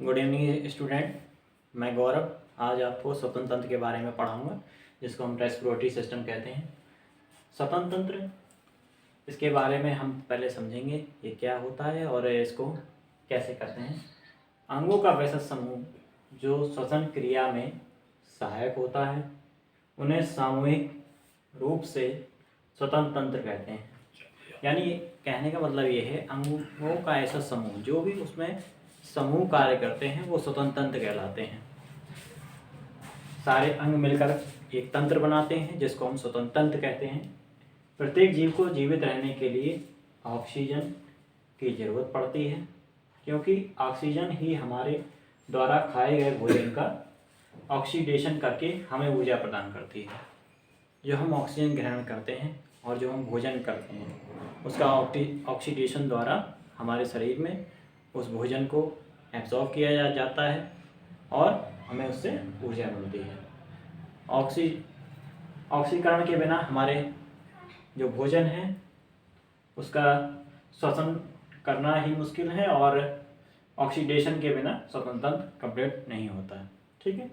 Good evening student. मैं गौरव आज आपको स्वतंत्र तंत्र के बारे में पढ़ाऊंगा, जिसको हम रेस्पिरेटरी सिस्टम कहते हैं। स्वतंत्र तंत्र, इसके बारे में हम पहले समझेंगे ये क्या होता है और इसको कैसे करते हैं। अंगों का वैसा समूह जो श्वसन क्रिया में सहायक होता है, उन्हें सामूहिक रूप से स्वतंत्र तंत्र कहते हैं। यानी कहने का मतलब ये है, अंगों का ऐसा समूह जो भी उसमें समूह कार्य करते हैं वो स्वतंत्र तंत्र कहलाते हैं। सारे अंग मिलकर एक तंत्र बनाते हैं जिसको हम स्वतंत्र तंत्र कहते हैं। प्रत्येक जीव को जीवित रहने के लिए ऑक्सीजन की ज़रूरत पड़ती है, क्योंकि ऑक्सीजन ही हमारे द्वारा खाए गए भोजन का ऑक्सीडेशन करके हमें ऊर्जा प्रदान करती है। जो हम ऑक्सीजन ग्रहण करते हैं और जो हम भोजन करते हैं उसका ऑक्सीडेशन द्वारा हमारे शरीर में उस भोजन को एब्जॉर्ब किया जाता है और हमें उससे ऊर्जा मिलती है। ऑक्सीकरण के बिना हमारे जो भोजन है उसका श्वसन करना ही मुश्किल है और ऑक्सीडेशन के बिना श्वसन तंत्र कंप्लीट नहीं होता है। ठीक है।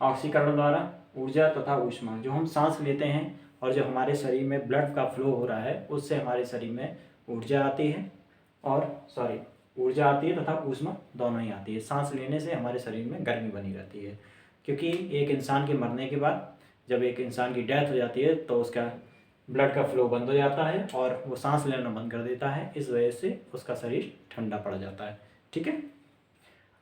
ऑक्सीकरण द्वारा ऊर्जा तथा ऊष्मा, जो हम सांस लेते हैं और जो हमारे शरीर में ब्लड का फ्लो हो रहा है, उससे हमारे शरीर में ऊर्जा आती है ऊर्जा आती है तथा ऊष्मा दोनों ही आती है। सांस लेने से हमारे शरीर में गर्मी बनी रहती है, क्योंकि एक इंसान के मरने के बाद जब एक इंसान की डेथ हो जाती है तो उसका ब्लड का फ्लो बंद हो जाता है और वो सांस लेना बंद कर देता है। इस वजह से उसका शरीर ठंडा पड़ जाता है। ठीक है।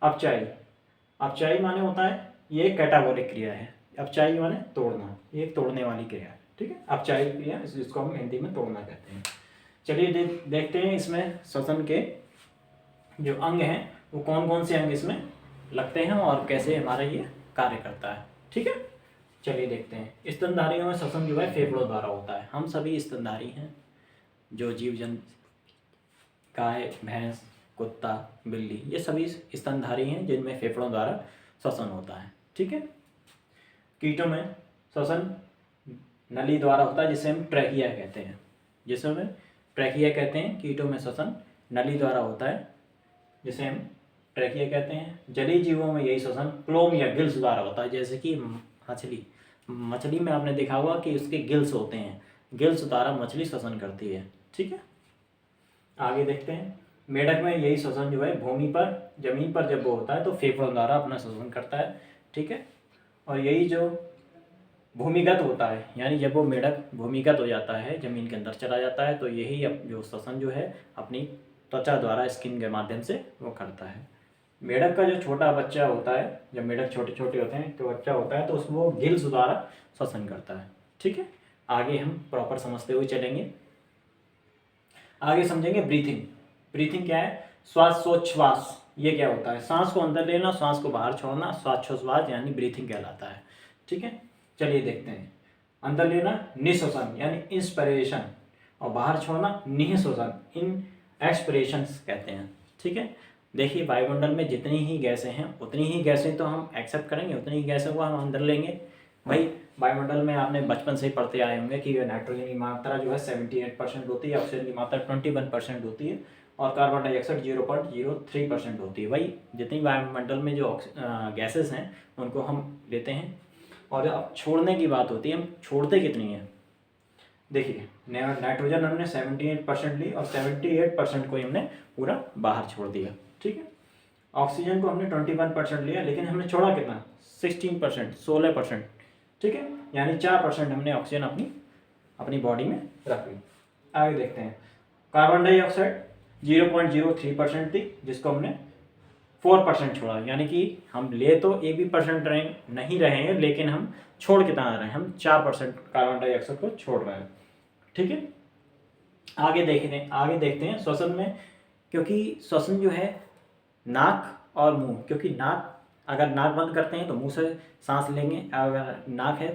अपचायी माने होता है, ये एक कैटाबॉलिक क्रिया है। अपचायी माने तोड़ना, ये एक तोड़ने वाली क्रिया है। ठीक है। अपचायी क्रिया जिसको हम हिंदी में तोड़ना कहते हैं। चलिए देखते हैं इसमें श्वसन के जो अंग हैं वो कौन कौन से अंग इसमें लगते हैं और कैसे हमारा ये कार्य करता है। ठीक है। चलिए देखते हैं। स्तनधारियों में श्वसन जो है फेफड़ों द्वारा होता है। हम सभी स्तनधारी हैं, जो जीव जंतु, गाय, भैंस, कुत्ता, बिल्ली, ये सभी स्तनधारी हैं जिनमें फेफड़ों द्वारा श्वसन होता है। ठीक है। कीटों में श्वसन नली द्वारा होता है, जिसे हम ट्रैकिया कहते हैं। कीटों में श्वसन नली द्वारा होता है, जिसे हम ट्रैकिया कहते हैं। जलीय जीवों में यही श्वसन क्लोम या गिल्स द्वारा होता है, जैसे कि मछली में आपने देखा होगा कि उसके गिल्स होते हैं, गिल्स द्वारा मछली श्वसन करती है। ठीक है। आगे देखते हैं। मेढक में यही श्वसन जो है जमीन पर जब वो होता है तो फेफड़ों द्वारा अपना श्वसन करता है। ठीक है। और यही जो भूमिगत होता है, यानी जब वो मेढक भूमिगत हो जाता है, जमीन के अंदर चला जाता है, तो यही जो श्वसन जो है अपनी त्वचा द्वारा, स्किन के माध्यम से वो करता है। मेढक का जो छोटा बच्चा होता है, जब मेढक छोटे छोटे होते हैं तो बच्चा होता है तो उसमें वो गिल्स द्वारा श्वसन करता है। ठीक है। आगे हम प्रॉपर समझते हुए चलेंगे। आगे समझेंगे ब्रीथिंग क्या है। श्वासोच्छ्वास, ये क्या होता है। सांस को अंदर लेना, सांस को बाहर छोड़ना, श्वासोच्छ्वास यानी ब्रीथिंग कहलाता है। ठीक है। चलिए देखते हैं। अंदर लेना निःश्वसन यानी इंस्पिरेशन, और बाहर छोड़ना निःश्वसन, इन एक्सपिरेशंस कहते हैं। ठीक है। देखिए, वायुमंडल में जितनी ही गैसें हैं उतनी ही गैसें तो हम एक्सेप्ट करेंगे, उतनी ही गैसों को हम अंदर लेंगे। भाई, वायुमंडल में आपने बचपन से ही पढ़ते आए होंगे कि नाइट्रोजन की मात्रा जो है 78% होती है, ऑक्सीजन की मात्रा 21% होती है और कार्बन डाइऑक्साइड 0.03% होती है। भाई, जितनी वायुमंडल में जो गैसेस हैं उनको हम लेते हैं, और अब छोड़ने की बात होती है, हम छोड़ते कितनी हैं। देखिए, नाइट्रोजन हमने 78% ली और 78% को हमने पूरा बाहर छोड़ दिया। ठीक है। ऑक्सीजन को हमने 21% लिया, लेकिन हमने छोड़ा कितना, 16%। ठीक है। यानी 4% हमने ऑक्सीजन अपनी बॉडी में रख ली। आगे देखते हैं। कार्बन डाइऑक्साइड 0.03% थी, जिसको हमने 4% छोड़ा, यानी कि हम ले तो 1% नहीं रहे हैं, लेकिन हम छोड़ कितना रहे हैं, हम 4% कार्बन डाइऑक्साइड को छोड़ रहे हैं। ठीक है। आगे देखते हैं श्वसन में, क्योंकि श्वसन जो है नाक और मुंह, क्योंकि अगर नाक बंद करते हैं तो मुंह से सांस लेंगे, अगर नाक है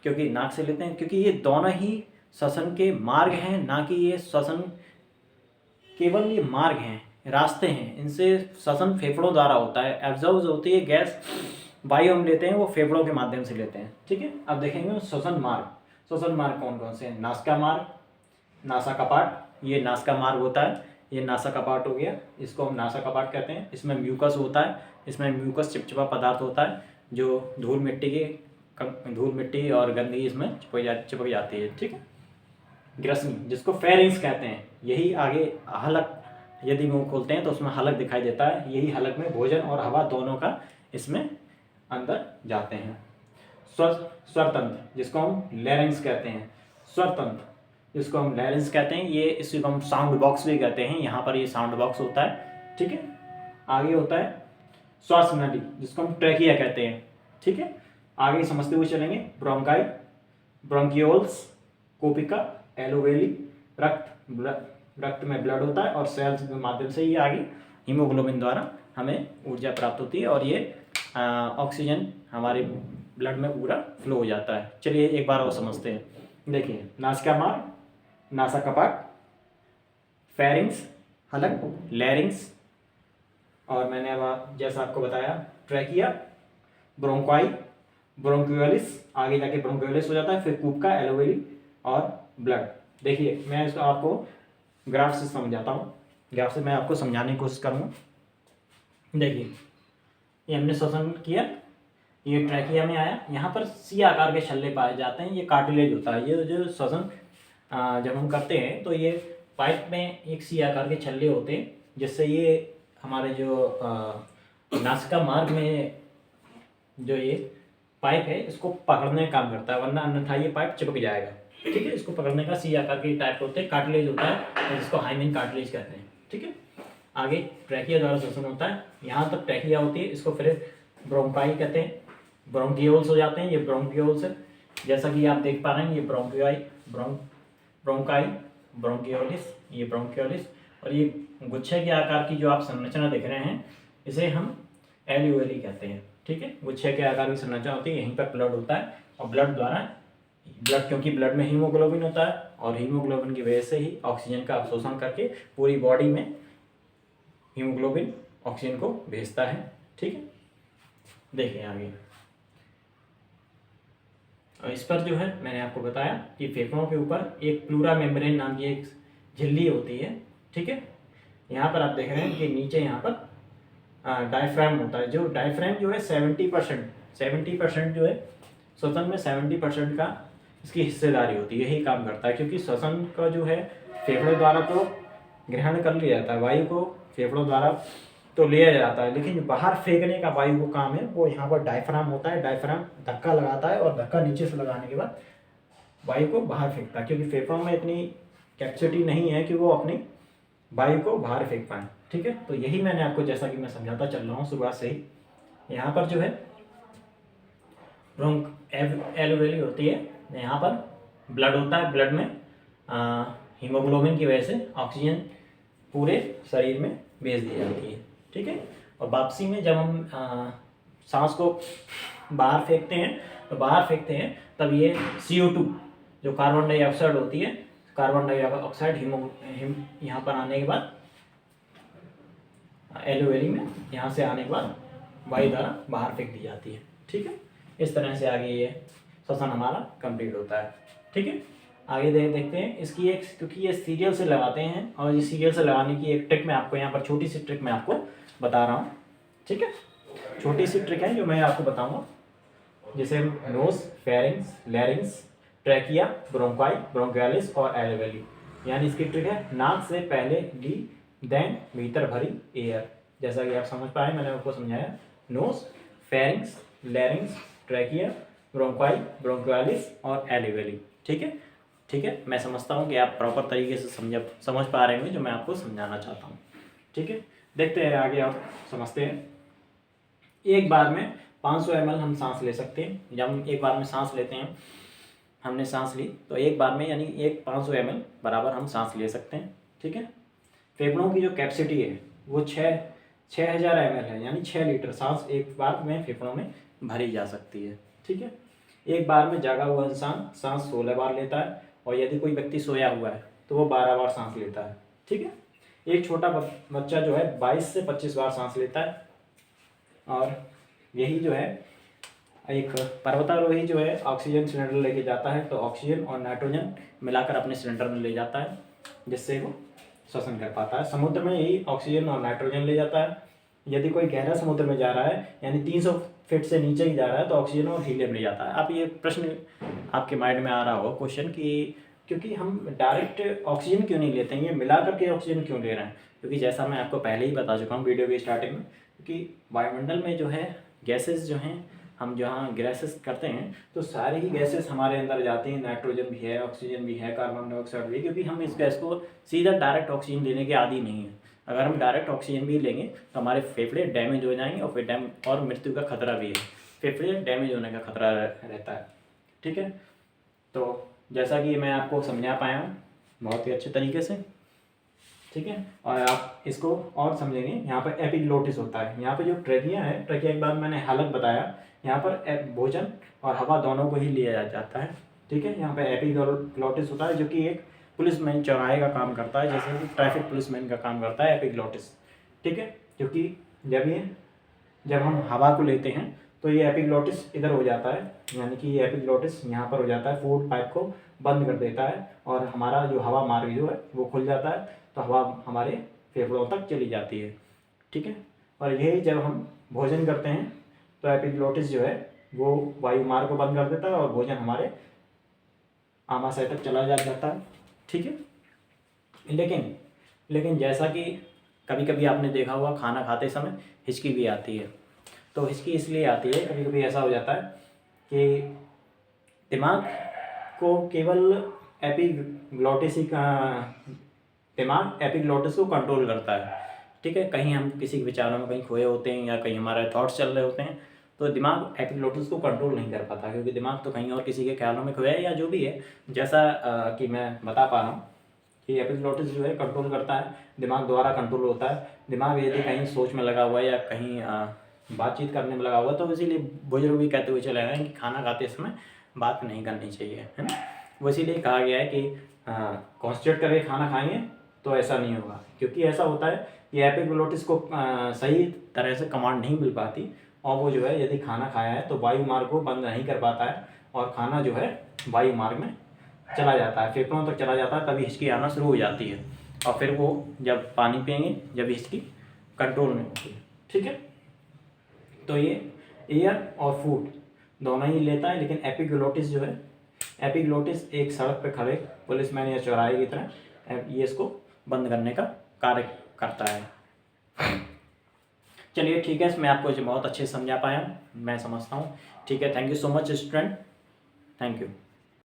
क्योंकि नाक से लेते हैं, क्योंकि ये दोनों ही श्वसन के मार्ग हैं, ना कि ये श्वसन केवल ये मार्ग हैं, रास्ते हैं। इनसे श्वसन फेफड़ों द्वारा होता है। एब्जॉर्ब होती है गैस, वायु हम लेते हैं वो फेफड़ों के माध्यम से लेते हैं। ठीक है। अब देखेंगे श्वसन मार्ग कौन कौन से हैं। नासिका मार्ग, नासा कपाट, ये नासिका मार्ग होता है, ये नासा कपाट हो गया, इसको हम नासा कपाट कहते हैं। इसमें म्यूकस होता है, इसमें म्यूकस चिपचिपा पदार्थ होता है जो धूल मिट्टी और गंदगी इसमें चिपक जाती है, ठीक है। ग्रसनी जिसको फेरिंग्स कहते हैं, यही आगे हलक, यदि मुंह खोलते हैं तो उसमें हलक दिखाई देता है, यही हलक में भोजन और हवा दोनों का इसमें अंदर जाते हैं। स्वरतंत्र जिसको हम लैरिंग्स कहते हैं, स्वरतंत्र जिसको हम लैरिंग्स कहते हैं, ये इसी को हम साउंड बॉक्स भी कहते हैं, यहाँ पर ये साउंड बॉक्स होता है, ठीक है। आगे होता है श्वास नली जिसको हम ट्रैकिया कहते हैं, ठीक है। आगे समझते हुए चलेंगे। ब्रोंकाई, ब्रोंकियोल्स, कोपिका, एलोवेली, रक्त में ब्लड होता है और सेल्स के माध्यम से ये आगे हीमोग्लोबिन द्वारा हमें ऊर्जा प्राप्त होती है और ये ऑक्सीजन हमारे ब्लड में पूरा फ्लो हो जाता है। चलिए एक बार और समझते हैं। देखिए, नासिका मार्ग, नासा कपाट, फेरिंग्स हलक, लैरिंग्स, और मैंने अब जैसा आपको बताया ट्रैकिया, ब्रोंकाई, ब्रोंकियोलिस, आगे जाके ब्रोंकियोलिस हो जाता है, फिर कूपका, एलोवेली और ब्लड। देखिए मैं इसको आपको ग्राफ से समझाता हूँ, ग्राफ से मैं आपको समझाने की कोशिश करूँगा। देखिए ये हमने श्वसन किया, ये ट्रैकिया में आया, यहाँ पर सी आकार के छल्ले पाए जाते हैं, ये कार्टिलेज होता है। ये जो श्वसन जब हम करते हैं तो ये पाइप में एक सी आकार के छल्ले होते हैं, जिससे ये हमारे जो नासिका मार्ग में जो ये पाइप है इसको पकड़ने का काम करता है, वरना अन्यथा ये पाइप चिपक जाएगा, ठीक है। इसको पकड़ने का सी आकार के टाइप होते हैं, कार्टिलेज होता है जिसको हाइमेन कार्टिलेज कहते हैं, ठीक है। आगे ट्रैकिया द्वारा श्वसन होता है, यहाँ तक ट्रैकिया होती है, इसको फिर ब्रोंकाई कहते हैं, ब्रोंकियोल्स हो जाते हैं, ये ब्रोंकियोल्स है, जैसा कि आप देख पा रहे हैं, ये ब्रोंकाई, ब्रोंकियोलिस, ये ब्रोंकियोलिस, और ये गुच्छे के आकार की जो आप संरचना देख रहे हैं इसे हम एल्यूवेली कहते हैं, ठीक है। गुच्छे के आकार की संरचना होती है, यहीं पर ब्लड होता है और ब्लड क्योंकि ब्लड में हीमोग्लोबिन होता है और हीमोग्लोबिन की वजह से ही ऑक्सीजन का अवशोषण करके पूरी बॉडी में हीमोग्लोबिन ऑक्सीजन को भेजता है, ठीक है। देखिए आगे, और इस पर जो है मैंने आपको बताया कि फेफड़ों के ऊपर एक प्लूरा मेम्ब्रेन नाम की एक झिल्ली होती है, ठीक है। यहाँ पर आप देख रहे हैं कि नीचे यहाँ पर डायफ्राम होता है, जो डायफ्राम जो है 70% जो है श्वसन में 70% का इसकी हिस्सेदारी होती है, यही काम करता है, क्योंकि श्वसन का जो है फेफड़ों द्वारा तो ग्रहण कर लिया जाता है, वायु को फेफड़ों द्वारा तो लिया जाता है, लेकिन जो बाहर फेंकने का वायु को काम है वो यहाँ पर डायफ्राम होता है। डायफ्राम धक्का लगाता है और धक्का नीचे से लगाने के बाद वायु को बाहर फेंकता है, क्योंकि फेफड़ों में इतनी कैपेसिटी नहीं है कि वो अपनी वायु को बाहर फेंक पाए, ठीक है। तो यही मैंने आपको, जैसा कि मैं समझाता चल रहा हूँ शुरुआत से ही, यहाँ पर जो है एलोवेली होती है, यहाँ पर ब्लड होता है, ब्लड में हीमोग्लोबिन की वजह से ऑक्सीजन पूरे शरीर में भेज दी जाती है, ठीक है। और वापसी में जब हम सांस को बाहर फेंकते हैं तब ये CO2 जो कार्बन डाइऑक्साइड होती है, कार्बन डाइऑक्साइड यहाँ पर आने के बाद एलोवेली में यहाँ से आने के बाद वायु द्वारा बाहर फेंक दी जाती है, ठीक है। इस तरह से आगे ये श्वसन हमारा कंप्लीट होता है, ठीक है। आगे देखते हैं इसकी एक, क्योंकि ये सीरियल से लगाते हैं और ये सीरियल से लगाने की एक ट्रिक मैं आपको यहाँ पर, छोटी सी ट्रिक मैं आपको बता रहा हूँ, ठीक है। छोटी सी ट्रिक है जो मैं आपको बताऊँगा, जैसे nose, pharynx, larynx, trachea, bronchi, bronchioles और एलोवेली। यानी इसकी ट्रिक है नाक से पहले ली, देन भीतर भरी एयर। जैसा कि आप समझ पाए, मैंने आपको समझाया, nose, pharynx, larynx, trachea, bronchi, bronchioles और एलोवेली, ठीक है। ठीक है, मैं समझता हूँ कि आप प्रॉपर तरीके से समझ पा रहे होंगे जो मैं आपको समझाना चाहता हूँ, ठीक है। देखते हैं आगे, आप समझते हैं। एक बार में 500 ml हम सांस ले सकते हैं। जब हम एक बार में सांस लेते हैं, हमने सांस ली तो एक बार में यानी 500 ml बराबर हम सांस ले सकते हैं, ठीक है। फेफड़ों की जो कैपेसिटी है वो 6000 ml है, यानी 6 लीटर सांस एक बार में फेफड़ों में भरी जा सकती है, ठीक है। एक बार में जागा हुआ इंसान सांस 16 बार लेता है और यदि कोई व्यक्ति सोया हुआ है तो वो 12 बार सांस लेता है, ठीक है। एक छोटा बच्चा जो है 22 से 25 बार सांस लेता है। और यही जो है एक पर्वतारोही जो है ऑक्सीजन सिलेंडर लेके जाता है, तो ऑक्सीजन और नाइट्रोजन मिलाकर अपने सिलेंडर में ले जाता है, जिससे वो श्वसन कर पाता है। समुद्र में यही ऑक्सीजन और नाइट्रोजन ले जाता है। यदि कोई गहरा समुद्र में जा रहा है, यानी 300 फीट से नीचे ही जा रहा है, तो ऑक्सीजन और हीलियम ले जाता है। आप ये प्रश्न आपके माइंड में आ रहा होगा क्वेश्चन कि क्योंकि हम डायरेक्ट ऑक्सीजन क्यों नहीं लेते हैं, ये मिला करके ऑक्सीजन क्यों ले रहे हैं? क्योंकि जैसा मैं आपको पहले ही बता चुका हूँ वीडियो की स्टार्टिंग में, क्योंकि वायुमंडल में जो है गैसेस जो हैं, हम जहाँ गैसेस करते हैं तो सारी ही गैसेस हमारे अंदर जाती हैं। नाइट्रोजन भी है, ऑक्सीजन भी है, कार्बन डाइऑक्साइड भी, क्योंकि हम इस गैस को सीधा डायरेक्ट ऑक्सीजन लेने के आदी नहीं है। अगर हम डायरेक्ट ऑक्सीजन भी लेंगे तो हमारे फेफड़े डैमेज हो जाएंगे और फिर और मृत्यु का खतरा भी है। फेफड़े डैमेज होने का खतरा रहता है। ठीक है, तो जैसा कि मैं आपको समझा पाया हूँ बहुत ही अच्छे तरीके से। ठीक है, और आप इसको और समझेंगे। यहाँ पर एपिग्लोटिस होता है। यहाँ पर जो ट्रेकिया है, ट्रेकिया के बाद मैंने हालत बताया, यहाँ पर भोजन और हवा दोनों को ही लिया जाता है। ठीक है, यहाँ पर एपिग्लोटिस होता है जो कि एक पुलिसमैन चौराहे का काम करता है, जैसे कि ट्रैफिक पुलिसमैन का काम करता है एपिग्लोटिस। ठीक है, क्योंकि जब हम हवा को लेते हैं तो ये एपिग्लोटिस इधर हो जाता है, यानी कि ये एपिग्लोटिस यहाँ पर हो जाता है, फूड पाइप को बंद कर देता है और हमारा जो हवा मार्ग जो है वो खुल जाता है, तो हवा हमारे फेफड़ों तक चली जाती है। ठीक है, और यही जब हम भोजन करते हैं तो एपिग्लोटिस जो है वो वायु मार्ग को बंद कर देता है और भोजन हमारे आमाशय तक चला जाता है। ठीक है, लेकिन जैसा कि कभी कभी आपने देखा होगा खाना खाते समय हिचकी भी आती है। तो हिचकी इसलिए आती है, कभी कभी ऐसा हो जाता है कि दिमाग को केवल दिमाग एपिग्लोटिस को कंट्रोल करता है। ठीक है, कहीं हम किसी विचारों में कहीं खोए होते हैं या कहीं हमारे थॉट्स चल रहे होते हैं तो दिमाग एपिग्लोटिस को कंट्रोल नहीं कर पाता, क्योंकि दिमाग तो कहीं और किसी के ख्यालों में खोया है या जो भी है। जैसा कि मैं बता पा रहा हूँ कि एपिग्लोटिस जो है कंट्रोल करता है, दिमाग द्वारा कंट्रोल होता है। दिमाग यदि कहीं सोच में लगा हुआ है या कहीं बातचीत करने में लगा हुआ, तो इसीलिए बुजुर्ग भी कहते हुए चले आए हैं कि खाना खाते समय बात नहीं करनी चाहिए, है ना। वो इसीलिए कहा गया है कि कॉन्सेंट्रेट करके खाना खाएंगे तो ऐसा नहीं होगा, क्योंकि ऐसा होता है कि एपिग्लोटिस को सही तरह से कमांड नहीं मिल पाती, और वो जो है यदि खाना खाया है तो वायु मार्ग को बंद नहीं कर पाता है और खाना जो है वायु मार्ग में चला जाता है, फेफड़ों तक चला जाता है, तभी हिचकी आना शुरू हो जाती है। और फिर वो जब पानी पिएंगे जब हिचकी कंट्रोल में होती है। ठीक है, तो ये एयर और फूड दोनों ही लेता है, लेकिन एपिग्लोटिस जो है, एपिग्लोटिस एक सड़क पे खड़े पुलिसमैन या चौराहे की तरह ये इसको बंद करने का कार्य करता है। चलिए ठीक है, मैं आपको बहुत अच्छे से समझा पाया हूँ, मैं समझता हूँ। ठीक है, thank you so much student, thank you.